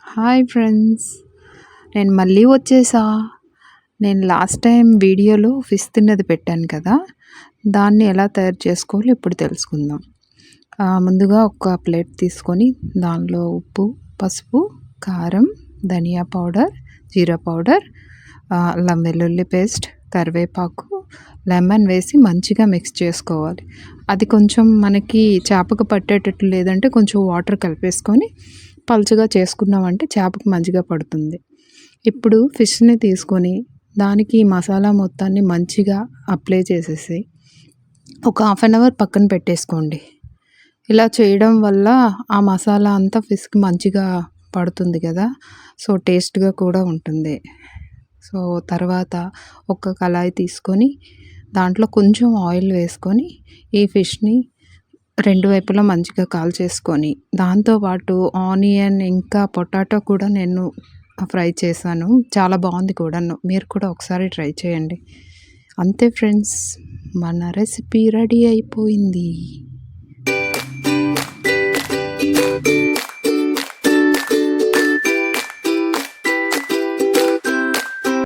Hi friends! నేను మళ్ళీ వచ్చేసా. నేను లాస్ట్ టైం వీడియోలో ఫిష్ తిన్నది పెట్టాను కదా! దాన్ని ఎలా తయారు చేసుకోవాలో ఇప్పుడు తెలుసుకుందాం. ముందుగా ఒక ప్లేట్ తీసుకొని దానిలో ఉప్పు, పసుపు, కారం, ధనియా పౌడర్, జీరా పౌడర్, అల్లం వెల్లుల్లి పేస్ట్, కరివేపాకు, లెమన్ వేసి మంచిగా మిక్స్ చేసుకోవాలి. అది కొంచెం మనకి చేపకు పట్టేటట్లు లేదంటే కొంచెం వాటర్ కలిపేసుకొని పలుచగా చేసుకున్నామంటే చేపకి మంచిగా పడుతుంది. ఇప్పుడు ఫిష్‌ని తీసుకొని దానికి ఈ మసాలా మొత్తాన్ని మంచిగా అప్లై చేసేసి ఒక హాఫ్ అన్ అవర్ పక్కన పెట్టేసుకోండి. ఇలా చేయడం వల్ల ఆ మసాలా అంతా ఫిష్‌కి మంచిగా పడుతుంది కదా! సో, టేస్ట్‌గా కూడా ఉంటుంది. సో, తర్వాత ఒక కళాయి తీసుకొని దాంట్లో కొంచెం ఆయిల్ వేసుకొని ఈ ఫిష్‌ని రెండు వైపులా మంచిగా కాల్చేసుకొని దాంతో పాటు ఆనియన్ ఇంకా పొటాటో కూడా నేను ఫ్రై చేశాను. చాలా బాగుంది కూడాను. మీరు కూడా ఒకసారి ట్రై చేయండి. అంతే ఫ్రెండ్స్, మన రెసిపీ రెడీ అయిపోయింది.